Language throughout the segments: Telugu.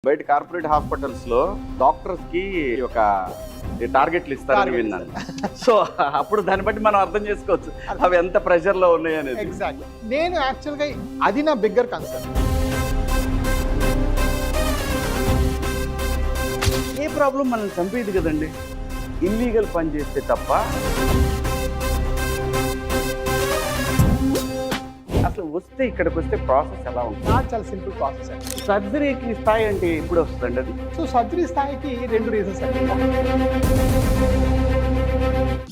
బయట కార్పొరేట్ హాస్పిటల్స్ లో డాక్టర్స్ కి ఒక టార్గెట్లు ఇస్తారని విన్నాను. సో అప్పుడు దాన్ని బట్టి మనం అర్థం చేసుకోవచ్చు అవి ఎంత ప్రెషర్ లో ఉన్నాయి అనేది. ఎగ్జాక్ట్లీ. నేను యాక్చువల్గా అది నా బిగ్గర్ కన్సర్న్. ఏ ప్రాబ్లం మనం చంపేది కదండి, ఇల్లీగల్ పని చేస్తే తప్ప. అసలు వస్తే ఇక్కడికి వస్తే ప్రాసెస్ ఎలా ఉంటుంది? నాకు చాలా సింపుల్ ప్రాసెస్ అండి. సర్జరీకి స్థాయి అంటే ఎప్పుడు వస్తుందండి అది? సో సర్జరీ స్థాయికి 2 రీజన్స్ అండి.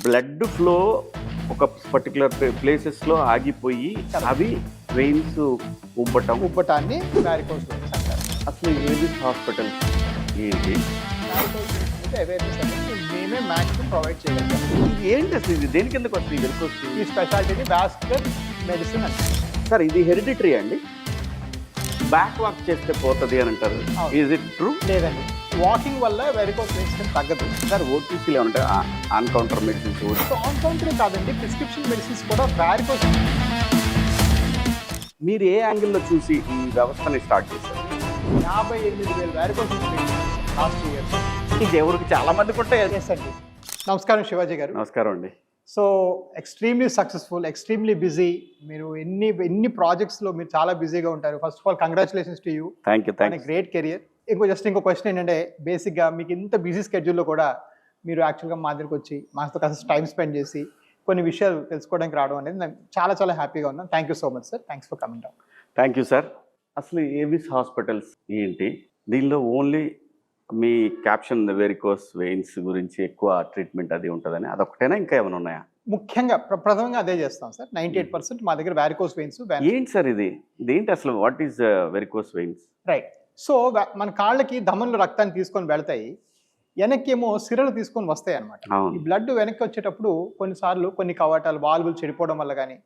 బ్లడ్ ఫ్లో ఒక పర్టికులర్ ప్లేసెస్ లో ఆగిపోయి అవి వెయిన్స్ ఉబ్బటాన్ని వారికోస్ వెయిన్స్ అంటారు. అసలు ఏది హాస్పిటల్స్ ఏంటి, వారికోస్ వెయిన్స్ మీద అవేర్నెస్ అనేది మేమే మ్యాక్సిమం ప్రొవైడ్ చేయగలుగుతాం. ఇది ఏంటి అసలు, ఇది దేని కిందకు వస్తుంది? ఇక్కడికి వస్తుంది ఈ స్పెషాలిటీని వాస్కులర్ మెడిసిన్ అంటారు. సార్ ఇది హెరిడిటరీ అండి, బ్యాక్ వాక్ చేస్తే పోతుంది అని అంటారు. Is it true? లేదండి, వాకింగ్ వల్ల వెరికోస్ వెయిన్స్ తగ్గదు. సార్ ఓటీసీలో ఉంటాయి ఆన్ కౌంటర్ మెడిసిన్స్ కూడా. సో ఆన్ కౌంటరే కాదండి, ప్రిస్క్రిప్షన్ మెడిసిన్స్ కూడా వారికోస్. మీరు ఏ యాంగిల్లో చూసి ఈ వ్యవస్థని స్టార్ట్ చేశారు? 58,000 వారికోస్ లాస్ట్ ఇయర్. ఇది ఎవరికి చాలా మందికి ఉంటాయి. ఎస్ అండి. నమస్కారం శివాజీ గారు. నమస్కారం అండి. So extremely successful, extremely busy. మీరు ఎన్ని ప్రాజెక్ట్స్లో మీరు చాలా బిజీగా ఉంటారు. First of all congratulations to you. Thank you. Great career. ఇంకో క్వశ్చన్ ఏంటంటే, బేసిక్గా మీకు ఇంత బిజీ స్కెడ్యూల్లో కూడా మీరు యాక్చువల్గా మా దగ్గరికి వచ్చి మాతో కాస్త టైం స్పెండ్ చేసి కొన్ని విషయాలు తెలుసుకోవడానికి రావడం అనేది నేను చాలా చాలా హ్యాపీగా ఉన్నాను. Thank you so much sir. Thanks for coming down. Thank you sir. అసలు ఏవిస్ హాస్పిటల్స్ ఏంటి? దీనిలో ఓన్లీ మీ క్యాప్షన్ వెరికోస్ వెయిన్స్ గురించి ఎక్కువ ట్రీట్మెంట్ అది ఉంటుందని అదొకటేనా, ఇంకా ఏమైనా ఉన్నాయా? ముఖ్యంగా ప్రథమంగా అదే చేస్తాం సార్. 98% మా దగ్గర వారికోస్ వెయిన్స్. ఏంటి సార్ ఇది, ఇదేంటి అసలు, what is varicose veins? Right. So మన కాళ్ళకి ధమనులు రక్తాన్ని తీసుకొని వెళ్తాయి, వెనక్కేమో సిరలు తీసుకొని వస్తాయి అనమాట. ఈ బ్లడ్ వెనక్కి వచ్చేటప్పుడు కొన్నిసార్లు కొన్ని కవాటాలు వాల్వులు చెడిపోవడం వల్ల కానీ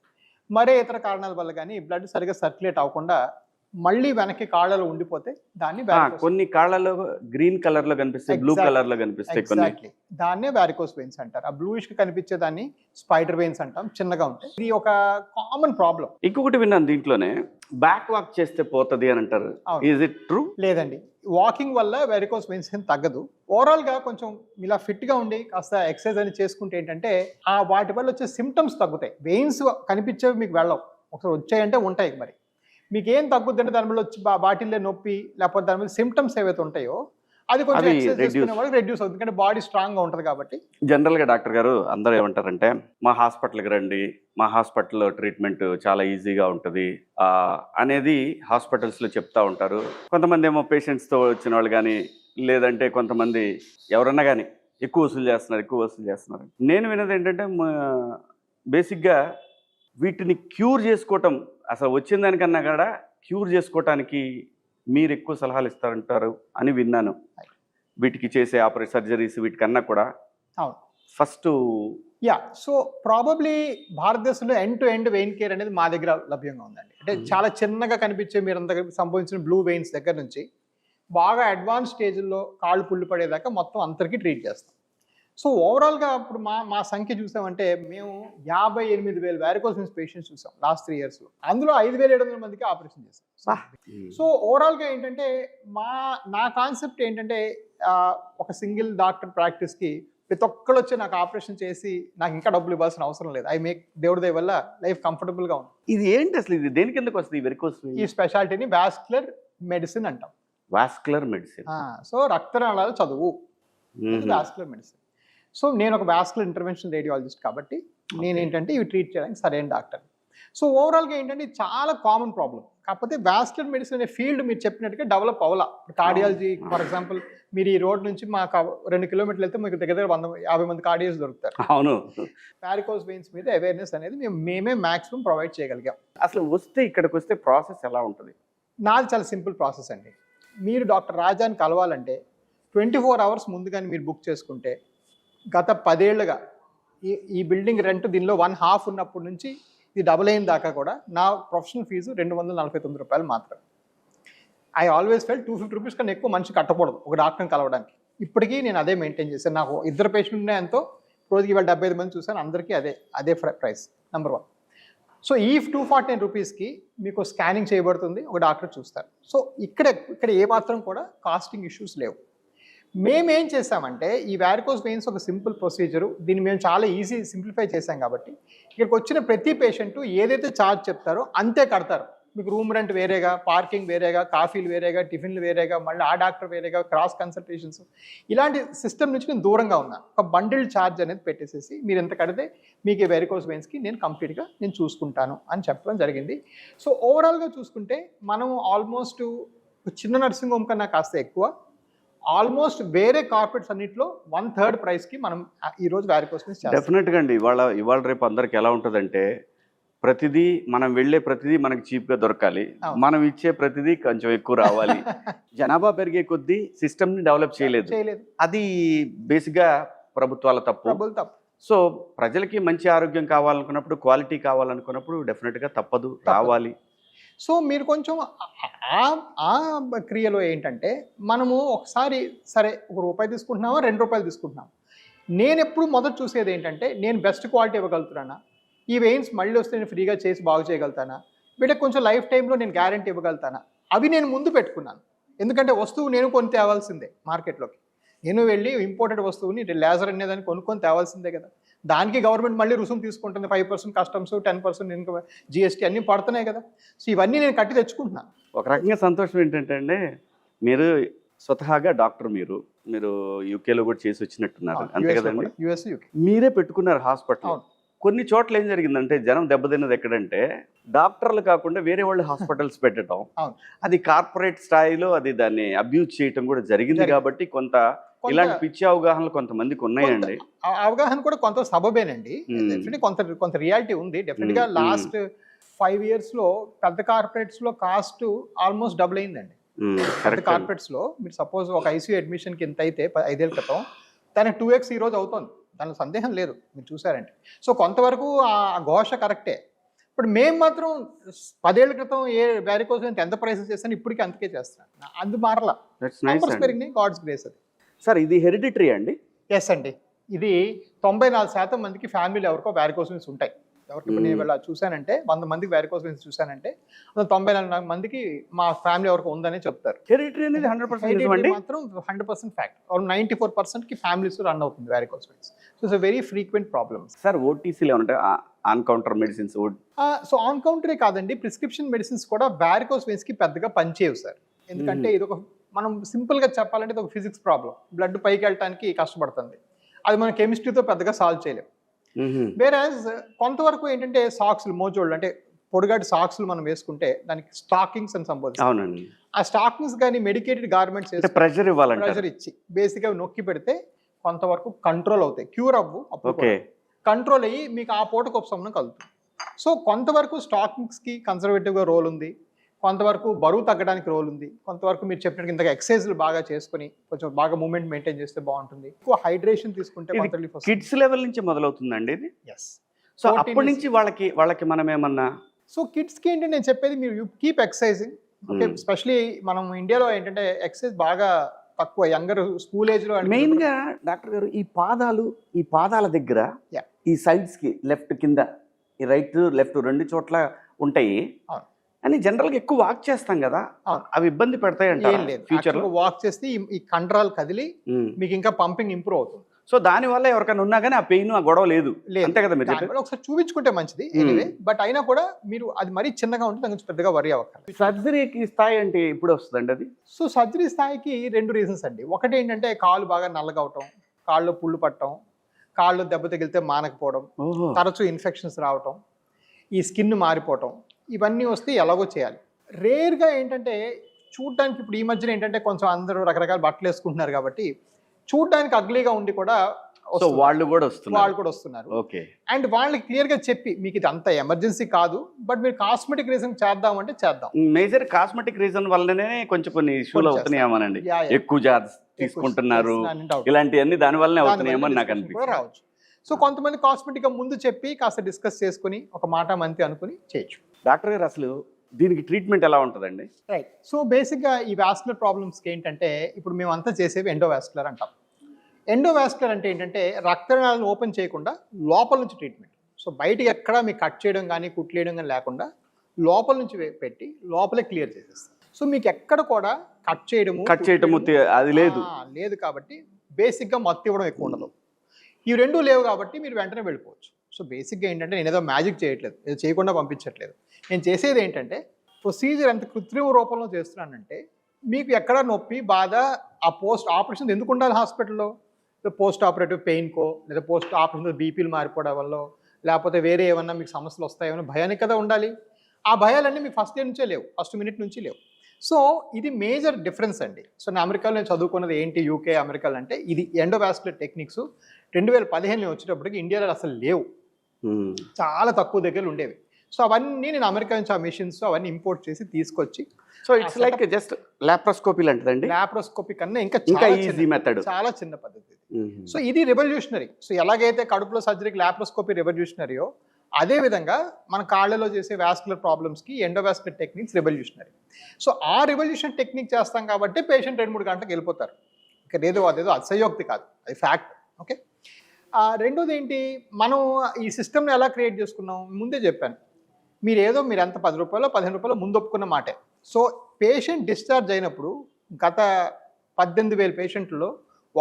మరే ఇతర కారణాల వల్ల కానీ బ్లడ్ సరిగా సర్క్యులేట్ అవ్వకుండా మళ్ళీ వెనక్కి కాళ్ళలో ఉండిపోతే దాన్ని కొన్ని కాళ్ళలో గ్రీన్ కలర్ లో కనిపిస్తాయి, బ్లూ కలర్ లో కనిపిస్తాయి కొన్ని. దాన్నే వారికోస్ వెయిన్స్ అంటారు. ఆ బ్లూయిష్ కి కనిపించే దాన్ని స్పైడర్ వెయిన్స్ అంటాం, చిన్నగా ఉంటాయి. ఇది ఒక కామన్ ప్రాబ్లం. ఇంకొకటి విన్నాను దీంట్లోనే, బ్యాక్ వాక్ చేస్తే పోతుంది అని అంటారు. Is it true? లేదండి, వాకింగ్ వల్ల వెరికోస్ వెయిన్స్ ఏం తగ్గదు. ఓవరాల్ గా కొంచెం ఇలా ఫిట్ గా ఉండి కాస్త ఎక్సర్సైజ్ అని చేసుకుంటే ఏంటంటే ఆ వాటి వల్ల వచ్చే సిమ్టమ్స్ తగ్గుతాయి. వెయిన్స్ కనిపించేవి మీకు వెళ్ళవు, ఒకసారి వచ్చాయంటే ఉంటాయి. మరి మీకు ఏం తగ్గుద్దంటే దాని వల్ల వచ్చి బాటిల్లో నొప్పి, లేకపోతే దాని మీద సిమ్టమ్స్ ఏవైతే ఉంటాయో అది కొంచెం ఎక్సర్సైజ్ చేసుకునే వాళ్ళకి రెడ్యూస్ అవుతుంది, ఎందుకంటే బాడీ స్ట్రాంగ్ గా ఉంటుంది కాబట్టి. జనరల్ గా డాక్టర్ గారు అందరూ ఏమంటారంటే, మా హాస్పిటల్కి రండి, మా హాస్పిటల్లో ట్రీట్మెంట్ చాలా ఈజీగా ఉంటుంది అనేది హాస్పిటల్స్ లో చెప్తా ఉంటారు. కొంతమంది ఏమో పేషెంట్స్ తో వచ్చిన వాళ్ళు కానీ, లేదంటే కొంతమంది ఎవరన్నా కానీ ఎక్కువ వసూలు చేస్తున్నారు. నేను విన్నది ఏంటంటే, బేసిక్గా వీటిని క్యూర్ చేసుకోవటం, అసలు వచ్చిన దానికన్నా కూడా క్యూర్ చేసుకోవటానికి మీరు ఎక్కువ సలహాలు ఇస్తారంటారు అని విన్నాను. వీటికి చేసే సర్జరీస్ వీటికన్నా కూడా ఫస్ట్. సో ప్రాబబ్లీ భారతదేశంలో end to end vein care అనేది మా దగ్గర లభ్యంగా ఉందండి. అంటే చాలా చిన్నగా కనిపించే మీరంతా సంభవించిన బ్లూ వెయిన్స్ దగ్గర నుంచి బాగా అడ్వాన్స్ స్టేజ్లో కాళ్ళు పుళ్ళు పడేదాకా మొత్తం అందరికీ ట్రీట్ చేస్తాం. సో ఓవరాల్గా ఇప్పుడు మా సంఖ్య చూసామంటే, మేము 58,000 వారికోస్ వెయిన్స్ పేషెంట్స్ చూసాం లాస్ట్ 3 yearsలో. అందులో 5,700 మందికి ఆపరేషన్ చేస్తాం. సో ఓవరాల్గా ఏంటంటే నా కాన్సెప్ట్ ఏంటంటే, ఒక సింగిల్ డాక్టర్ ప్రాక్టీస్కి ప్రతి ఒక్కళ్ళు వచ్చి నాకు ఆపరేషన్ చేసి నాకు ఇంకా డబ్బులు ఇవ్వాల్సిన అవసరం లేదు. ఐ మేక్ దేవుడి దయ వల్ల లైఫ్ కంఫర్టబుల్గా ఉంది. ఇది ఏంటి అసలు, ఇది దేని కిందకు వస్తుంది వెరికోస్? ఈ స్పెషాలిటీని వాస్కులర్ మెడిసిన్ అంటాం. Vascular medicine. సో రక్తనాళాలు చదువు వాస్కులర్ మెడిసిన్. సో నేను ఒక వాస్కులర్ ఇంటర్వెన్షన్ రేడియాలజిస్ట్ కాబట్టి నేనేంటంటే ఇవి ట్రీట్ చేయడానికి సరైన డాక్టర్. సో ఓవరాల్గా ఏంటంటే చాలా కామన్ ప్రాబ్లం. కాకపోతే వాస్కులర్ మెడిసిన్ అనే ఫీల్డ్ మీరు చెప్పినట్టుగా డెవలప్ అవ్వాలా. కార్డియాలజీ ఫర్ ఎగ్జాంపుల్, మీరు ఈ రోడ్ నుంచి మాకు 2 kilometers వెళ్తే మీకు దగ్గర 150 మంది కార్డియాలజిస్టులు దొరుకుతారు. అవును. వారికోస్ వెయిన్స్ మీద అవేర్నెస్ అనేది మేమే మ్యాక్సిమం ప్రొవైడ్ చేయగలిగాం. అసలు వస్తే ఇక్కడికి వస్తే ప్రాసెస్ ఎలా ఉంటుంది? నాది చాలా సింపుల్ ప్రాసెస్ అండి. మీరు డాక్టర్ రాజాని కలవాలంటే 24 hours ముందుగానే మీరు బుక్ చేసుకుంటే, గత 10 ఏళ్లుగా ఈ బిల్డింగ్ రెంట్ దీనిలో 1/2 ఉన్నప్పటి నుంచి ఇది డబుల్ అయిన దాకా కూడా నా ప్రొఫెషనల్ ఫీజు ₹249 మాత్రమే. ఐ ఆల్వేస్ ఫెల్ 250 రూపీస్ కన్నా ఎక్కువ మనిషి కట్టకూడదు ఒక డాక్టర్ని కలవడానికి. ఇప్పటికీ నేను అదే మెయింటైన్ చేశాను. నాకు 2 పేషెంట్లు ఉన్నాయంతో రోజుకి ఇవాళ 75 మంది చూశాను, అందరికీ అదే ప్రైస్. నెంబర్ 1. సో ఈ 249 రూపీస్కి మీకు స్కానింగ్ చేయబడుతుంది, ఒక డాక్టర్ చూస్తారు. సో ఇక్కడ ఏ మాత్రం కూడా కాస్టింగ్ ఇష్యూస్ లేవు. మేమేం చేసామంటే ఈ వారికోస్ వెయిన్స్ ఒక సింపుల్ ప్రొసీజరు, దీన్ని మేము చాలా ఈజీ సింప్లిఫై చేసాం కాబట్టి ఇక్కడికి వచ్చిన ప్రతి పేషెంట్ ఏదైతే ఛార్జ్ చెప్తారో అంతే కడతారు. మీకు రూమ్ రెంట్ వేరేగా, పార్కింగ్ వేరేగా, కాఫీలు వేరేగా, టిఫిన్లు వేరేగా, మళ్ళీ ఆ డాక్టర్ వేరేగా, క్రాస్ కన్సల్టేషన్స్, ఇలాంటి సిస్టమ్ నుంచి నేను దూరంగా ఉన్నాను. ఒక బండిల్ ఛార్జ్ అనేది పెట్టేసేసి మీరు ఎంత కడితే మీకు ఈ వెరికోస్ వెయిన్స్కి నేను కంప్లీట్గా నేను చూసుకుంటాను అని చెప్పడం జరిగింది. సో ఓవరాల్గా చూసుకుంటే మనం ఆల్మోస్ట్ చిన్న నర్సింగ్ హోమ్ కన్నా కాస్త ఎక్కువ, ఆల్మోస్ట్ వేరే కార్పొరేట్స్ అన్నింటిలో 1/3 ప్రైస్కి మనం ఈరోజు వారికోస్ వెయిన్స్ చేస్తాం. డెఫినెట్గా అండి. ఇవాళ రేపు అందరికి ఎలా ఉంటుందంటే ప్రతిదీ మనం వెళ్ళే ప్రతిదీ మనకి చీప్గా దొరకాలి, మనం ఇచ్చే ప్రతిదీ కొంచెం ఎక్కువ రావాలి. జనాభా పెరిగే కొద్దీ సిస్టమ్ని డెవలప్ చేయలేదు. అది బేసిక్గా ప్రభుత్వాల తప్పు. సో ప్రజలకి మంచి ఆరోగ్యం కావాలనుకున్నప్పుడు, క్వాలిటీ కావాలనుకున్నప్పుడు డెఫినెట్గా తప్పదు, రావాలి. సో మీరు కొంచెం ఆ క్రియలో ఏంటంటే మనము ఒకసారి సరే ₹1 తీసుకుంటున్నామా, ₹2 తీసుకుంటున్నాం. నేను ఎప్పుడు మొదట చూసేది ఏంటంటే నేను బెస్ట్ క్వాలిటీ ఇవ్వగలుగుతానా, ఈ వెయిన్స్ మళ్ళీ వస్తే నేను ఫ్రీగా చేసి బాగు చేయగలుగుతానా, వీటికి కొంచెం లైఫ్ టైంలో నేను గ్యారంటీ ఇవ్వగలుగుతానా, అవి నేను ముందు పెట్టుకున్నాను. ఎందుకంటే వస్తువు నేను కొని తేవాల్సిందే మార్కెట్లోకి. నేను వెళ్ళి ఇంపోర్టెడ్ వస్తువుని లేజర్ అనేదాన్ని కొనుక్కొని తేవాల్సిందే కదా. దానికి గవర్నమెంట్ మళ్ళీ రుసుము తీసుకుంటుంది, 5% కస్టమ్స్, 10% ఇన్కమ్, GST అన్నీ పడుతున్నాయి కదా. సో ఇవన్నీ నేను కట్టి తెచ్చుకుంటున్నాను. ఒక రకంగా సంతోషం ఏంటంటే అండి, మీరు స్వతహాగా డాక్టర్, మీరు యూకేలో కూడా చేసి వచ్చినట్టున్నారు, అంతే కదండి? US, UK మీరే పెట్టుకున్నారు హాస్పిటల్. కొన్ని చోట్ల ఏం జరిగిందంటే జనం దెబ్బతిన్నది ఎక్కడంటే డాక్టర్లు కాకుండా వేరే వాళ్ళు హాస్పిటల్స్ పెట్టడం, అది కార్పొరేట్ స్థాయిలో అది దాన్ని అబ్యూజ్ చేయటం కూడా జరిగింది. కాబట్టి కొంత ఇలాంటి పిచ్చి అవగాహనలు కొంతమందికి ఉన్నాయండి. అవగాహన కూడా కొంత సబబేనండి. కొంత రియాలిటీ ఉంది డెఫినెట్ గా. లాస్ట్ 5 years లో పెద్ద కార్పొరేట్స్ లో కాస్ట్ ఆల్మోస్ట్ డబుల్ అయిందండి. పెద్ద కార్పొరేట్స్ లో మీరు సపోజ్ ఒక ICU అడ్మిషన్ కి ఎంత అయితే 5 ఏళ్ళ క్రితం, దానికి 2x ఈ రోజు అవుతుంది, దానిలో సందేహం లేదు, మీరు చూసారంటే. సో కొంతవరకు ఆ ఘోష కరెక్టే. ఇప్పుడు మేము మాత్రం 10 ఏళ్ల క్రితం వారికోస్ వెయిన్స్ ఎంత ప్రైసెస్ చేస్తాను, ఇప్పటికీ అంతకే చేస్తాను. అందు మారలా, పెరిగినాయి, గాడ్స్ గ్రేస్ అది. సార్ ఇది హెరిడిటరీ అండి? ఎస్ అండి. ఇది 94% మందికి ఫ్యామిలీలో ఎవరికో వారికోస్ వెయిన్స్ ఉంటాయి. ఎవరికి నేను ఇలా చూశానంటే 100 మందికి వారికోస్ వెయిన్స్ చూశానంటే 94 మందికి మా ఫ్యామిలీ ఎవరికి ఉందని చెప్తారు. హెరిడిటరీ అనేది 100% మాత్రం 100% ఫ్యాక్ట్. 94%కి ఫ్యామిలీస్ రన్ అవుతుంది varicose veins. So it's very frequent problem. Sir ఓటీసీలు ఏమంటాయి, on counter medicines? So on కౌంటరే కాదండి, ప్రిస్క్రిప్షన్ మెడిసిన్స్ కూడా వారికోస్ వెయిన్స్కి పెద్దగా పనిచేయవు సార్. ఎందుకంటే ఇది ఒక, మనం సింపుల్గా చెప్పాలంటే ఇది ఒక ఫిజిక్స్ ప్రాబ్లం. బ్లడ్ పైకి వెళ్ళటానికి కష్టపడుతుంది, అది మనం కెమిస్ట్రీతో పెద్దగా సాల్వ్ చేయలేము. వేరాజ్ కొంతవరకు ఏంటంటే సాక్స్లు, మోజోళ్ళు అంటే పొడిగాటి సాక్స్లు మనం వేసుకుంటే దానికి స్టాకింగ్స్ అని సంబోధిస్తాం. ఆ స్టాకింగ్స్ కానీ మెడికేటెడ్ గార్మెంట్స్ ప్రెషర్ ఇచ్చి బేసిక్గా నొక్కి పెడితే కొంతవరకు కంట్రోల్ అవుతాయి, క్యూర్ అవ్వు, అప్పుడు కంట్రోల్ అయ్యి మీకు ఆ పూటకు ఉపశమనం కలుగుతుంది. సో కొంతవరకు స్టాకింగ్స్కి కన్సర్వేటివ్గా రోల్ ఉంది, కొంతవరకు బరువు తగ్గడానికి రోల్ ఉంది, కొంతవరకు మీరు చెప్పినట్టు ఇంతగా ఎక్సర్సైజ్లు బాగా చేసుకుని కొంచెం బాగా మూమెంట్ మెయింటైన్ చేస్తే బాగుంటుంది. ఎక్కువ హైడ్రేషన్ తీసుకుంటే కిడ్స్ లెవెల్ నుంచి మొదలవుతుందండి ఇది? ఎస్. సో అప్పటి నుంచి వాళ్ళకి మనం ఏమన్నా, సో కిడ్స్కి ఏంటంటే నేను చెప్పేది మీరు కీప్ ఎక్సర్సైజింగ్. ఓకే, ఎస్పెషలీ మనం ఇండియాలో ఏంటంటే ఎక్సర్సైజ్ బాగా తక్కువ, యంగర్ స్కూల్ ఏజ్ లో. మెయిన్గా డాక్టర్ గారు ఈ పాదాల దగ్గర ఈ సైడ్స్కి లెఫ్ట్ కింద, ఈ రైట్ లెఫ్ట్ 2 చోట్ల ఉంటాయి అని జనరల్గా ఎక్కువ వాక్ చేస్తాం కదా, అవి ఇబ్బంది పెడతాయి అంటే ఫ్యూచర్ లో? వాక్ చేస్తే ఈ కండరాలు కదిలి మీకు ఇంకా పంపింగ్ ఇంప్రూవ్ అవుతుంది. సో దానివల్ల ఎవరికైనా ఉన్నా కానీ ఆ పెయిన్, ఆ గొడవ లేదు, అంతే కదా? మీరు ఒకసారి చూపించుకుంటే మంచిది. బట్ అయినా కూడా మీరు అది మరీ చిన్నగా ఉంటే దాని గురించి పెద్దగా వరి అవ్వకండి. సర్జరీకి స్థాయి అంటే ఇప్పుడు వస్తుందండి అది? సో సర్జరీ స్థాయికి 2 రీజన్స్ అండి. ఒకటి ఏంటంటే కాళ్ళు బాగా నల్లగా అవటం, కాళ్ళు పుళ్ళు పట్టడం, కాళ్ళు దెబ్బ తగిలితే మానకపోవడం, తరచూ ఇన్ఫెక్షన్స్ రావటం, ఈ స్కిన్ మారిపోవటం, ఇవన్నీ వస్తే ఎలాగో చేయాలి. రేర్గా ఏంటంటే చూడడానికి ఇప్పుడు ఈ మధ్యన ఏంటంటే కొంచెం అందరూ రకరకాల బట్టలు వేసుకుంటున్నారు కాబట్టి చూడడానికి అగ్లీగా ఉండి కూడా వాళ్ళు కూడా వస్తున్నారు. ఓకే. అండ్ వాళ్ళకి క్లియర్గా చెప్పి మీకు ఇది అంత ఎమర్జెన్సీ కాదు, బట్ మీరు కాస్మెటిక్ రీజన్ చేద్దామంటే చేద్దాం. మేజర్ కాస్మెటిక్ రీజన్ వల్లనే కొన్ని ఇష్యూలు అవుతున్నాయేమోనండి, ఎక్కువ జాగ్రత్త తీసుకుంటున్నారు, ఇలాంటివన్నీ దాని వల్లనే అవుతున్నాయేమో నాకు అనిపిస్తుంది. రావచ్చు. సో కొంతమంది కాస్మెటిక్గా ముందు చెప్పి కాస్త డిస్కస్ చేసుకుని ఒక మాట మంతి అనుకుని చేయొచ్చు. డాక్టర్ గారు అసలు దీనికి ట్రీట్మెంట్ ఎలా ఉంటుందండి? రైట్. సో బేసిక్గా ఈ వాస్కులర్ ప్రాబ్లమ్స్కి ఏంటంటే ఇప్పుడు మేము అంతా చేసేవి ఎండోవాస్కులర్ అంటాం. ఎండోవాస్కులర్ అంటే ఏంటంటే రక్తనాళాలను ఓపెన్ చేయకుండా లోపల నుంచి ట్రీట్మెంట్. సో బయటికి ఎక్కడ మీకు కట్ చేయడం కానీ కుట్లేయడం కానీ లేకుండా లోపల నుంచి పెట్టి లోపలే క్లియర్ చేసేస్తాం. సో మీకు ఎక్కడ కూడా కట్ చేయడము అది లేదు. లేదు కాబట్టి బేసిక్గా మత్తు ఇవ్వడం ఎక్కువ ఉండదు. ఇవి రెండు లేవు కాబట్టి మీరు వెంటనే వెళ్ళిపోవచ్చు. సో బేసిక్గా ఏంటంటే నేను ఏదో మ్యాజిక్ చేయట్లేదు, ఏదో చేయకుండా పంపించట్లేదు. నేను చేసేది ఏంటంటే ప్రొసీజర్ ఎంత కృత్రిమ రూపంలో చేస్తున్నానంటే మీకు ఎక్కడ నొప్పి బాధ ఆ పోస్ట్ ఆపరేషన్ ఎందుకు ఉండాలి హాస్పిటల్లో, పోస్ట్ ఆపరేటివ్ పెయిన్కో లేదా పోస్ట్ ఆపరేషన్ బీపీలు మారిపోవడం వల్ల లేకపోతే వేరే ఏమన్నా మీకు సమస్యలు వస్తాయేమో భయానికి కదా ఉండాలి. ఆ భయాలన్నీ మీకు ఫస్ట్ డే నుంచే లేవు, ఫస్ట్ మినిట్ నుంచి లేవు. సో ఇది మేజర్ డిఫరెన్స్ అండి. సో నేను అమెరికాలో నేను చదువుకున్నది ఏంటి యూకే అమెరికాలో అంటే ఇది ఎండోవాస్కులర్ టెక్నిక్స్ 2015 వచ్చేటప్పటికి ఇండియాలో అసలు లేవు, చాలా తక్కువ దగ్గర ఉండేవి. సో అవన్నీ నేను అమెరికా నుంచి ఆ మిషన్స్ అవన్నీ ఇంపోర్ట్ చేసి తీసుకొచ్చి so it's like just laparoscopy లాంటిదండి. లాప్రోస్కోపీ కన్నా ఇంకా ఈజీ మెథడ్, చాలా చిన్న పద్ధతి. సో ఇది రెవల్యూషనరీ. సో ఎలాగైతే కడుపులో సర్జరీకి లాప్రోస్కోపీ రెవల్యూషనరీయో అదే విధంగా మన కాళ్ళలో చేసే వాస్కులర్ ప్రాబ్లమ్స్కి ఎండోవాస్కులర్ టెక్నిక్స్ రెవల్యూషనరీ. సో ఆ రెవల్యూషన్ టెక్నిక్ చేస్తాం కాబట్టి పేషెంట్ 2-3 గంటలకు వెళ్ళిపోతారు. ఇంకా అదేదో అతిశయోక్తి కాదు, అది ఫ్యాక్ట్. ఓకే, రెండోది ఏంటి, మనం ఈ సిస్టమ్ని ఎలా క్రియేట్ చేసుకున్నాం ముందే చెప్పాను. మీరు ఎంత 10 రూపాయలు 15 రూపాయలు ముందు ఒప్పుకున్న మాటే. సో పేషెంట్ డిశ్చార్జ్ అయినప్పుడు గత 18,000 పేషెంట్లో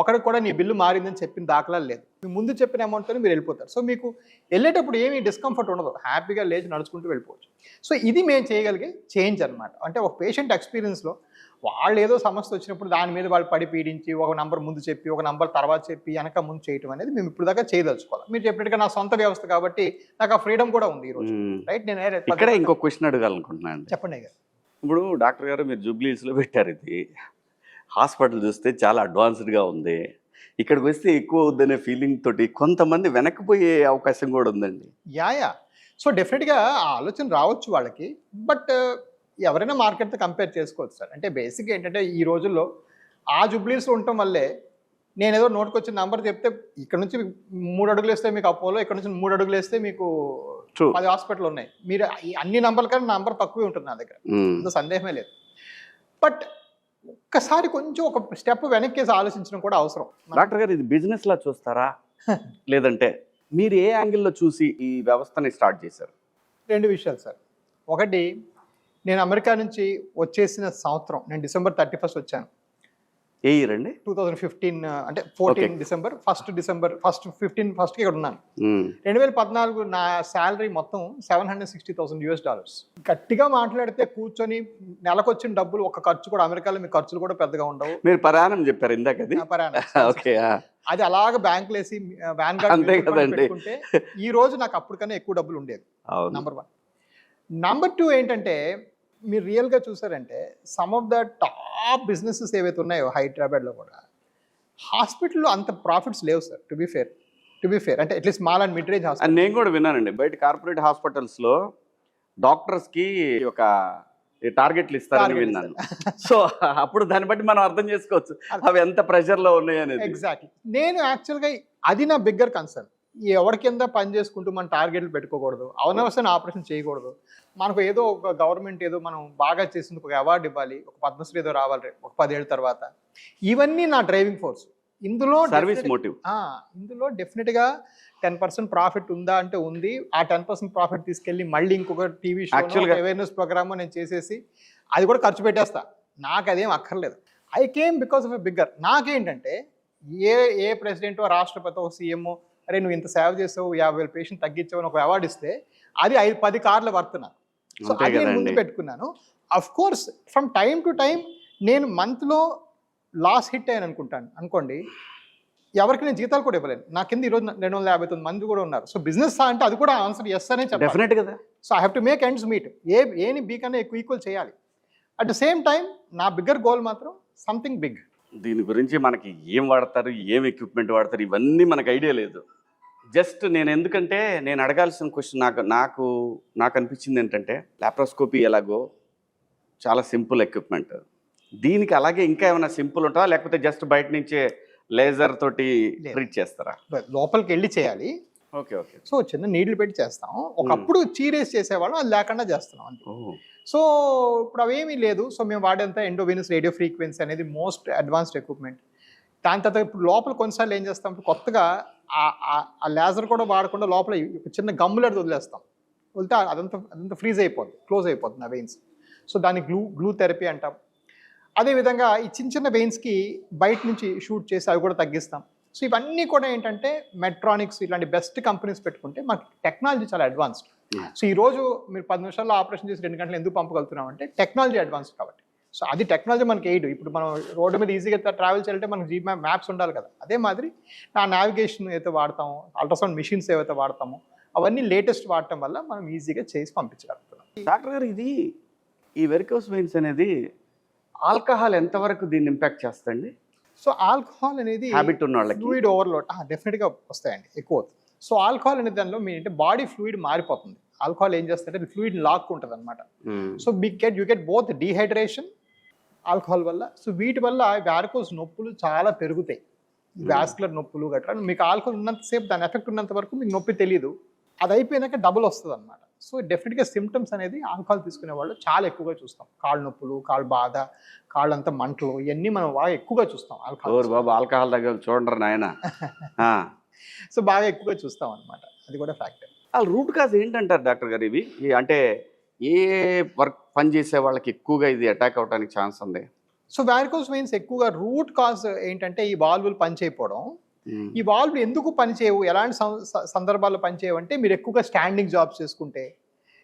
ఒకరికి కూడా నీ బిల్లు మారిందని చెప్పిన దాఖలాలు లేదు. మీ ముందు చెప్పిన అమౌంట్తో మీరు వెళ్ళిపోతారు. సో మీకు వెళ్ళేటప్పుడు ఏమీ డిస్కంఫర్ట్ ఉండదు, హ్యాపీగా లేచి నడుచుకుంటూ వెళ్ళిపోవచ్చు. సో ఇది మేము చేయగలిగే చేంజ్ అనమాట. అంటే ఒక పేషెంట్ ఎక్స్పీరియన్స్లో వాళ్ళు ఏదో సమస్య వచ్చినప్పుడు దాని మీద వాళ్ళు పడి పీడించి ఒక నంబర్ ముందు చెప్పి ఒక నంబర్ తర్వాత చెప్పి వెనక ముందు చేయటం అనేది మేము ఇప్పుడు దాకా చేయదలుచుకోవాలి. మీరు చెప్పినట్టుగా నా సొంత వ్యవస్థ కాబట్టి నాకు ఆ ఫ్రీడమ్ కూడా ఉంది ఈరోజు. రైట్, నేను ఇక్కడ ఇంకో క్వశ్చన్ అడగాలనుకుంటున్నాను. చెప్పండి గారు. ఇప్పుడు డాక్టర్ గారు మీరు జూబ్లీస్లో పెట్టారు, ఇది హాస్పిటల్ చూస్తే చాలా అడ్వాన్స్డ్గా ఉంది, ఇక్కడికి వస్తే ఎక్కువ అవుద్దనే ఫీలింగ్ తోటి కొంతమంది వెనక్కిపోయే అవకాశం కూడా ఉందండి. యా సో డెఫినెట్గా ఆ ఆలోచన రావచ్చు వాళ్ళకి, బట్ ఎవరైనా మార్కెట్తో కంపేర్ చేసుకోవచ్చు సార్. అంటే బేసిక్గా ఏంటంటే ఈ రోజుల్లో ఆ జూబ్లీస్లో ఉండటం వల్లే నేను ఏదో నోటికి వచ్చిన నెంబర్ చెప్తే ఇక్కడ నుంచి 3 అడుగులు వేస్తే మీకు అపోలో, ఇక్కడ నుంచి 3 అడుగులు వేస్తే మీకు 10 హాస్పిటల్ ఉన్నాయి. మీరు అన్ని నంబర్ల కన్నా నంబర్ తక్కువే ఉంటుంది నా దగ్గర, అంత సందేహమే లేదు. బట్ ఒక్కసారి కొంచెం ఒక స్టెప్ వెనక్కేసి ఆలోచించడం కూడా అవసరం. డాక్టర్ గారు ఇది బిజినెస్ లా చూస్తారా లేదంటే మీరు ఏ యాంగిల్లో చూసి ఈ వ్యవస్థని స్టార్ట్ చేశారు? 2 విషయాలు సార్. ఒకటి, నేను అమెరికా నుంచి వచ్చేసిన సంవత్సరం నేను December 31 వచ్చాను. ఏ ఇయర్ అండి? 2015, అంటే 14 December, 1 December 1st ఇక్కడ ఉన్నాను. 2014 నా శాలరీ మొత్తం $760,000. గట్టిగా మాట్లాడితే కూర్చొని నెలకు వచ్చిన డబ్బులు ఒక ఖర్చు కూడా అమెరికాలో మీ ఖర్చులు కూడా పెద్దగా ఉండవు. మీరు పరాణం చెప్పారు ఇందాక, అది అలాగ బ్యాంకులు వేసి వ్యాన్ గార్డ్ పెట్టుకుంటే ఈ రోజు నాకు అప్పటికన్నా ఎక్కువ డబ్బులు ఉండేది. నంబర్ 1. నంబర్ 2 ఏంటంటే మీరు రియల్గా చూసారంటే some of the top businesses ఏవైతే ఉన్నాయో హైదరాబాద్లో కూడా హాస్పిటల్లో అంత ప్రాఫిట్స్ లేవు సార్. టు బి ఫేర్ అంటే at least small and mid range hospital. నేను కూడా విన్నానండి, బయట కార్పొరేట్ హాస్పిటల్స్లో డాక్టర్స్కి ఒక టార్గెట్లు ఇస్తారని విన్నాను. సో అప్పుడు దాన్ని బట్టి మనం అర్థం చేసుకోవచ్చు అవి ఎంత ప్రెషర్లో ఉన్నాయి అనేది. ఎగ్జాక్ట్లీ. నేను యాక్చువల్గా అది నా బిగ్గర్ కన్సర్న్. ఎవరి కింద పని చేసుకుంటూ మనం టార్గెట్లు పెట్టుకోకూడదు, అనవసరమైన ఆపరేషన్ చేయకూడదు. మనకు ఏదో ఒక గవర్నమెంట్ ఏదో మనం బాగా చేసినందుకు ఒక అవార్డు ఇవ్వాలి, ఒక పద్మశ్రీ ఏదో రావాలి ఒక 10 ఏళ్ళ తర్వాత. ఇవన్నీ నా డ్రైవింగ్ ఫోర్స్. ఇందులో సర్వీస్ మోటివ్. ఇందులో డెఫినెట్గా 10% ప్రాఫిట్ ఉందా అంటే ఉంది. ఆ 10% ప్రాఫిట్ తీసుకెళ్ళి మళ్ళీ ఇంకొక టీవీ షో అవేర్నెస్ ప్రోగ్రామ్ నేను చేసేసి అది కూడా ఖర్చు పెట్టేస్తా. నాకు అదేం అక్కర్లేదు. I came because of a bigger. నాకేంటంటే ఏ ప్రెసిడెంటో రాష్ట్రపతి సీఎంఓ అరే నువ్వు ఇంత సేవ చేసావు 50,000 పేషెంట్ తగ్గించావు అని ఒక అవార్డు ఇస్తే అది 10 కార్లు వర్తున్నాను. సో అది నేను ముందు పెట్టుకున్నాను. Of course from time to time నేను మంత్లో లాస్ హిట్ అయ్యాను అనుకోండి, ఎవరికి నేను జీతాలు కూడా ఇవ్వలేను. నా కింద ఈరోజు 259 మంది కూడా ఉన్నారు. సో బిజినెస్ అంటే అది కూడా ఆన్సర్ ఎస్ అనే చెప్పాలి. డెఫినెట్ కదా. So I have to make ends meet. ఏని బీ కన్నా ఎక్కువ ఈక్వల్ చేయాలి. అట్ ద సేమ్ టైం నా బిగ్గర్ గోల్ మాత్రం సంథింగ్ బిగ్. దీని గురించి మనకి ఏం వాడతారు, ఏం ఎక్విప్మెంట్ వాడతారు, ఇవన్నీ మనకు ఐడియా లేదు. జస్ట్ నేను అడగాల్సిన క్వశ్చన్ నాకు అనిపించింది ఏంటంటే లాప్రోస్కోపీ ఎలాగో చాలా సింపుల్ ఎక్విప్మెంట్, దీనికి అలాగే ఇంకా ఏమైనా సింపుల్ ఉంటుందా లేకపోతే జస్ట్ బయట నుంచే లేజర్ తోటి ట్రీట్ చేస్తారా? లోపలికి వెళ్ళి చేయాలి. ఓకే. సో చిన్న నీళ్లు పెట్టి చేస్తాం. ఒకప్పుడు చీరేసి చేసేవాళ్ళం, అది లేకుండా చేస్తున్నాం అంతే. సో ఇప్పుడు అవేమీ లేదు. సో మేము వాడేంత ఎండోవెనస్ రేడియో ఫ్రీక్వెన్సీ అనేది మోస్ట్ అడ్వాన్స్డ్ ఎక్విప్మెంట్. దాని తర్వాత ఇప్పుడు లోపల కొన్నిసార్లు ఏం చేస్తాం, ఇప్పుడు కొత్తగా ఆ లేజర్ కూడా వాడకుండా లోపల ఒక చిన్న గమ్ములాంటిది వదిలేస్తాం. వదిలితే అదంతా ఫ్రీజ్ అయిపోద్ది, క్లోజ్ అయిపోతుంది ఆ వెయిన్స్. సో దాన్ని గ్లూ థెరపీ అంటాం. అదేవిధంగా ఈ చిన్న వెయిన్స్కి బయట నుంచి షూట్ చేసి అవి కూడా తగ్గిస్తాం. సో ఇవన్నీ కూడా ఏంటంటే మెట్రానిక్స్ ఇలాంటి బెస్ట్ కంపెనీస్ పెట్టుకుంటే మనకి టెక్నాలజీ చాలా అడ్వాన్స్డ్. సో ఈరోజు మీరు 10 నిమిషాల్లో ఆపరేషన్ చేసి 2 గంటలు ఎందుకు పంపగలుగుతున్నాం అంటే టెక్నాలజీ అడ్వాన్స్ కాబట్టి. సో అది టెక్నాలజీ మనకి ఎయిడ్. ఇప్పుడు మనం రోడ్డు మీద ఈజీగా ట్రావెల్ చేయాలంటే మనకి మ్యాప్స్ ఉండాలి కదా. అదే మాదిరి నా నావిగేషన్ ఏదైతే వాడతామో, అల్ట్రాసౌండ్ మిషన్స్ ఏవైతే వాడతామో అవన్నీ లేటెస్ట్ వాడటం వల్ల మనం ఈజీగా చేసి పంపించగలుగుతున్నాం. డాక్టర్ గారు, ఇది ఈ వెరికోస్ వెయిన్స్ అనేది ఆల్కహాల్ ఎంతవరకు దీన్ని ఇంపాక్ట్ చేస్తండి? సో ఆల్కహాల్ అనేది హ్యాబిట్ ఉన్న వాళ్ళకి ఫ్లూయిడ్ ఓవర్లోడ్ డెఫినెట్గా వస్తాయండి, ఎక్కువ అవుతుంది. సో ఆల్కహాల్ అనే దానిలో మీ అంటే బాడీ ఫ్లూయిడ్ మారిపోతుంది. ఆల్కహాల్ ఏం చేస్తుంటే ఫ్లూయిడ్ లాక్కుంటుంది అనమాట. So you get both dehydration alcohol వల్ల. సో వీటి వల్ల వ్యారికోస్ నొప్పులు చాలా పెరుగుతాయి, వాస్కులర్ నొప్పులు గట్రా. మీకు ఆల్కహాల్ ఉన్నంతసేపు దాని ఎఫెక్ట్ ఉన్నంత వరకు మీకు నొప్పి తెలియదు, అది అయిపోయినాక డబుల్ వస్తుంది అనమాట. సో డెఫినెట్గా సిమ్టమ్స్ అనేది ఆల్కహాల్ తీసుకునే వాళ్ళు చాలా ఎక్కువగా చూస్తాం. కాళ్ళు నొప్పులు, కాళ్ళు బాధ, కాళ్ళంతా మంటలు, ఇవన్నీ మనం బాగా ఎక్కువగా చూస్తాం ఆల్కహాల్. బాబు ఆల్కహాల్ దగ్గర చూడండి నాయన. సో బాగా ఎక్కువగా చూస్తాం అనమాట, అది కూడా ఫ్యాక్టర్. రూట్ కాజ్ ఏంటంటారు డాక్టర్ గారు? ఇవి అంటే ఏ వర్క్ పని చేసే వాళ్ళకి ఎక్కువగా ఇది అటాక్ అవడానికి ఛాన్స్ ఉంది? సో వారికోస్ వెయిన్స్ ఎక్కువగా రూట్ కాజ్ ఏంటంటే ఈ వాల్వులు పనిచేయకపోవడం. ఈ వాల్వ్లు ఎందుకు పనిచేయవు, ఎలాంటి సందర్భాల్లో పనిచేయవు అంటే మీరు ఎక్కువగా స్టాండింగ్ జాబ్స్ చేసుకుంటే,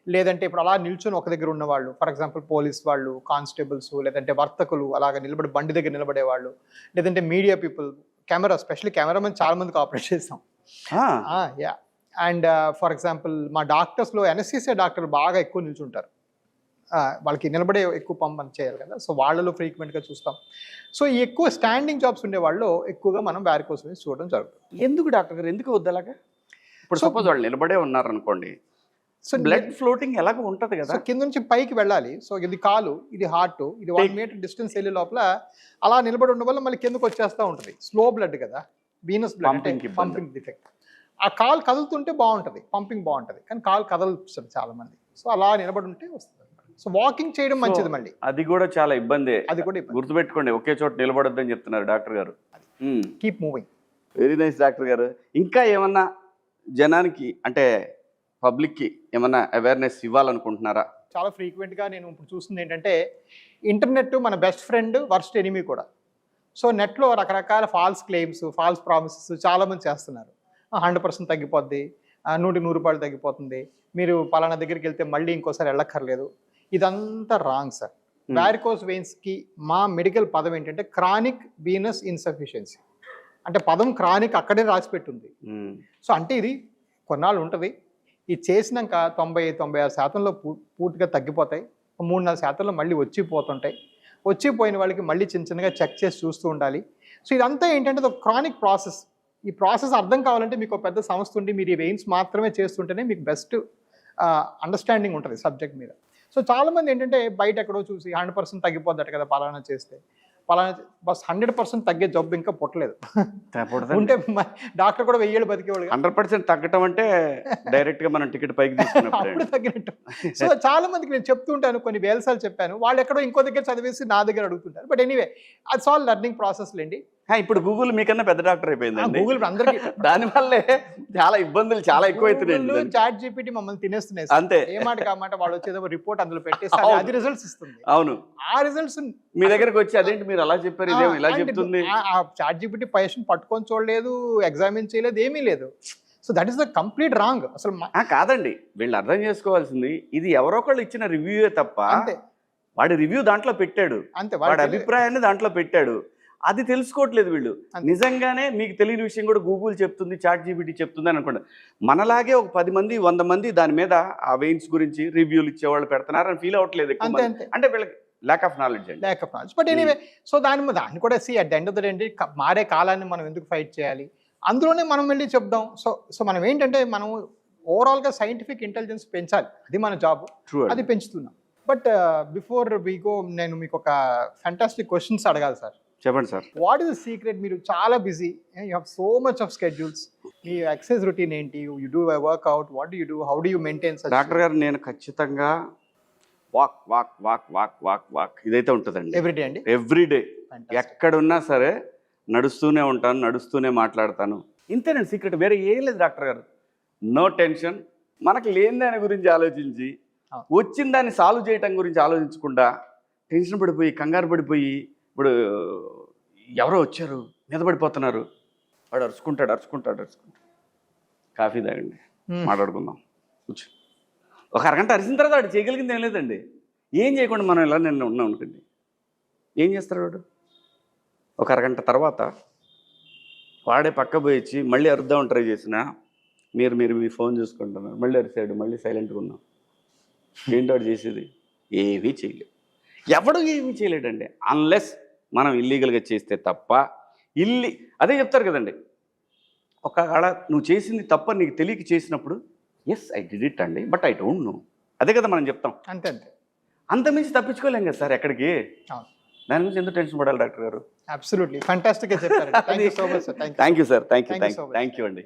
లేదంటే ఇప్పుడు అలా నిల్చొని ఒక దగ్గర ఉన్నవాళ్ళు, ఫర్ ఎగ్జాంపుల్ పోలీస్ వాళ్ళు, కానిస్టేబుల్స్, లేదంటే వర్తకులు అలాగ నిలబడి బండి దగ్గర నిలబడేవాళ్ళు, లేదంటే media people, camera, specially cameraman చాలా మందికి ఆపరేట్ చేస్తాం. యా. అండ్ ఫర్ ఎగ్జాంపుల్ మా డాక్టర్స్లో ఎనస్థీసియా డాక్టర్ బాగా ఎక్కువ నిల్చుంటారు, వాళ్ళకి నిలబడే ఎక్కువ పంపని చేయాలి కదా. సో వాళ్ళలో ఫ్రీక్వెంట్గా చూస్తాం. సో ఈ ఎక్కువ స్టాండింగ్ జాబ్స్ ఉండే వాళ్ళు ఎక్కువగా మనం వారికోస్ వెయిన్స్ చూడడం జరుగుతుంది. ఎందుకు డాక్టర్ గారు, ఎందుకు వద్దలాగా? ఇప్పుడు సపోజ్ వాళ్ళు నిలబడే ఉన్నారు అనుకోండి, సో బ్లడ్ ఫ్లోటింగ్ ఎలాగ ఉంటుంది కదా, సో కింద నుంచి పైకి వెళ్ళాలి. సో ఇది కాలు, ఇది హార్ట్, ఇది 1 మీటర్ డిస్టెన్స్ వెళ్ళే లోపల అలా నిలబడి ఉండడం వల్ల మళ్ళీ కిందకు వచ్చేస్తూ ఉంటుంది. స్లో బ్లడ్ కదా, వీనస్ బ్లడ్, పంపింగ్ డిఫెక్ట్. ఆ కాలు కదులుతుంటే బాగుంటుంది, పంపింగ్ బాగుంటుంది, కానీ కాలు కదలుతుంది చాలా మంది. సో అలా నిలబడి ఉంటే వస్తుంది. సో వాకింగ్ చేయడం మంచిది. మళ్ళీ అది కూడా చాలా ఇబ్బంది, అది కూడా గుర్తుపెట్టుకోండి. ఒకే చోట నిలబడొద్దని చెప్తున్నారు డాక్టర్ గారు. Keep moving. Very nice doctor గారు. ఇంకా ఏమన్నా జనానికి అంటే పబ్లిక్కి ఏమన్నా అవేర్నెస్ ఇవ్వాలనుకుంటున్నారా? చాలా ఫ్రీక్వెంట్గా నేను ఇప్పుడు చూస్తుంది ఏంటంటే ఇంటర్నెట్ మన బెస్ట్ ఫ్రెండ్, వర్స్ట్ ఎనిమీ కూడా. సో నెట్లో రకరకాల ఫాల్స్ క్లెయిమ్స్, ఫాల్స్ ప్రామిసెస్ చాలామంది చేస్తున్నారు. 100% తగ్గిపోద్ది, 100 రూపాయలు తగ్గిపోతుంది, మీరు పలానా దగ్గరికి వెళ్తే మళ్ళీ ఇంకోసారి వెళ్ళక్కర్లేదు. ఇదంతా రాంగ్ సార్. వారికోస్ వెయిన్స్కి మా మెడికల్ పదం ఏంటంటే క్రానిక్ వీనస్ ఇన్సఫిషియన్సీ. అంటే పదం క్రానిక్ అక్కడే రాసిపెట్టుంది. సో అంటే ఇది కొన్నాళ్ళు ఉంటుంది, ఇది చేసినాక 90-96% పూర్తిగా తగ్గిపోతాయి. 3-4% మళ్ళీ వచ్చిపోతుంటాయి. వచ్చిపోయిన వాళ్ళకి మళ్ళీ చిన్నగా చెక్ చేసి చూస్తూ ఉండాలి. సో ఇదంతా ఏంటంటే ఒక క్రానిక్ ప్రాసెస్. ఈ ప్రాసెస్ అర్థం కావాలంటే మీకు ఒక పెద్ద సంస్థ ఉండి మీరు ఈ వెయిన్స్ మాత్రమే చేస్తుంటేనే మీకు బెస్ట్ అండర్స్టాండింగ్ ఉంటుంది సబ్జెక్ట్ మీద. సో చాలామంది ఏంటంటే బయట ఎక్కడో చూసి 100% తగ్గిపోద్దట కదా పలానా చేస్తే, పలానా బస్ 100% తగ్గే జబ్బు ఇంకా పుట్టలేదు. ఉంటే డాక్టర్ కూడా 1000 ఏళ్ళు బతికేవాళ్ళు. 100% తగ్గటం అంటే డైరెక్ట్ గా మనం టికెట్ పైకి అప్పుడు తగ్గినట్టు. సో చాలా మందికి నేను చెప్తూ ఉంటాను, కొన్ని వేల సార్లు చెప్పాను, వాళ్ళు ఎక్కడో ఇంకో దగ్గర చదివేసి నా దగ్గర అడుగుతుంటారు. బట్ ఎనీవే అది ఆల్ లెర్నింగ్ ప్రాసెస్ లేండి. ఇప్పుడు గూగుల్ మీకన్నా పెద్ద డాక్టర్ అయిపోయిందండి. గూగుల్ అందరికీ దానివల్లే చాలా ఇబ్బందులు చాలా ఎక్కువ అవుతున్నాయి. చాట్ జీపీటీ మమ్మల్ని తినేస్తున్నాయి అంతే. ఏ మాట కామాట వాళ్ళు వచ్చేదో రిపోర్ట్ అందులో పెట్టేసి అది రిజల్ట్స్ ఇస్తుంది. అవును, ఆ రిజల్ట్స్ మీ దగ్గరకు వచ్చి అదేంటి మీరు అలా చెప్పారు, ఇదేమో ఇలా చెప్తుంది. ఆ చాట్ జీపీటీ పేషెంట్ పట్టుకొని చూడలేదు, ఎగ్జామిన్ చేయలేదు, ఏమీ లేదు. So that is the complete wrong. అసలు కాదండి, వీళ్ళు అర్థం చేసుకోవాల్సింది ఇది ఎవరో ఒకళ్ళు ఇచ్చిన రివ్యూయే తప్ప, అంతే. వాడి రివ్యూ దాంట్లో పెట్టాడు, అంతే, వాడి అభిప్రాయాన్ని దాంట్లో పెట్టాడు, అది తెలుసుకోవట్లేదు వీళ్ళు. నిజంగానే మీకు తెలియని విషయం కూడా గూగుల్ చెప్తుంది, చాట్ జీపీటీ చెప్తుంది అని అనుకోండి. మనలాగే ఒక 10 మంది 100 మంది దాని మీద ఆ వెయిన్స్ గురించి రివ్యూలు ఇచ్చేవాళ్ళు పెడుతున్నారు అని ఫీల్ అవ్వట్లేదు. అంటే వీళ్ళకి ల్యాక్ ఆఫ్ నాలెడ్జ్ అండి, lack of knowledge. But anyway, so దాన్ని కూడా at the end of the day మారే కాలాన్ని మనం ఎందుకు ఫైట్ చేయాలి, అందులోనే మనం వెళ్ళి చెప్దాం. సో మనం ఏంటంటే మనం ఓవరాల్గా సైంటిఫిక్ ఇంటెలిజెన్స్ పెంచాలి, అది మన జాబ్, అది పెంచుతున్నాం. బట్ బిఫోర్ వి గో నేను మీకు ఒక ఫ్యాంటాస్టిక్ క్వశ్చన్స్ అడగాలి సార్. చెప్పండి sir. What is the secret? మీరు చాలా busy, you have so much of schedules, మీ ఎక్సర్సైజ్ రొటీన్ ఏంటి? You do workout, what do you do, how do you maintain? Doctor గారు నేను ఖచ్చితంగా walk walk walk walk walk walk ఇదైతే ఉంటుందండి ఎవ్రీడే అండి. ఎవ్రీడే ఎక్కడున్నా సరే నడుస్తూనే ఉంటాను, నడుస్తూనే మాట్లాడతాను. ఇంతేనండి సీక్రెట్, వేరే ఏం లేదు డాక్టర్ గారు. No tension. మనకు లేని దాని గురించి ఆలోచించి వచ్చిన దాన్ని సాల్వ్ చేయటం గురించి ఆలోచించకుండా టెన్షన్ పడిపోయి కంగారు పడిపోయి, ఇప్పుడు ఎవరో వచ్చారు మీద పడిపోతున్నారు, వాడు అరుచుకుంటాడు. కాఫీ తాగండి, మాట్లాడుకుందాం, కూర్చో. ఒక అరగంట అరిసిన తర్వాత వాడు చేయగలిగింది ఏం లేదండి. ఏం చేయకుండా మనం ఇలా నేను ఉన్నాం అనుకోండి, ఏం చేస్తాడు వాడు? ఒక అరగంట తర్వాత వాడే పక్క పోయి వచ్చి మళ్ళీ అరుద్దామని ట్రై చేసినా మీరు మీ ఫోన్ చూసుకుంటున్నారు, మళ్ళీ అరిసాడు, మళ్ళీ సైలెంట్గా ఉన్నాం. ఏంటి వాడు చేసేది? ఏమీ చేయలేదు. ఎవడు ఏమీ చేయలేడండి, అన్లెస్ మనం ఇల్లీగల్గా చేస్తే తప్ప. అదే చెప్తారు కదండి, ఒకవేళ నువ్వు చేసింది తప్ప నీకు తెలియక చేసినప్పుడు ఎస్ ఐ డిడ్ ఇట్ అండి, బట్ ఐ డోంట్ నో. అదే కదా మనం చెప్తాం. అంత మించి తప్పించుకోలేం కదా సార్ ఎక్కడికి. దాని గురించి ఎందుకు టెన్షన్ పడాలి డాక్టర్ గారు? అబ్సల్యూట్లీ ఫ్యాంటాస్టిక్గా చెప్పారు. Thank you so much sir. Thank you sir. Thank you అండి.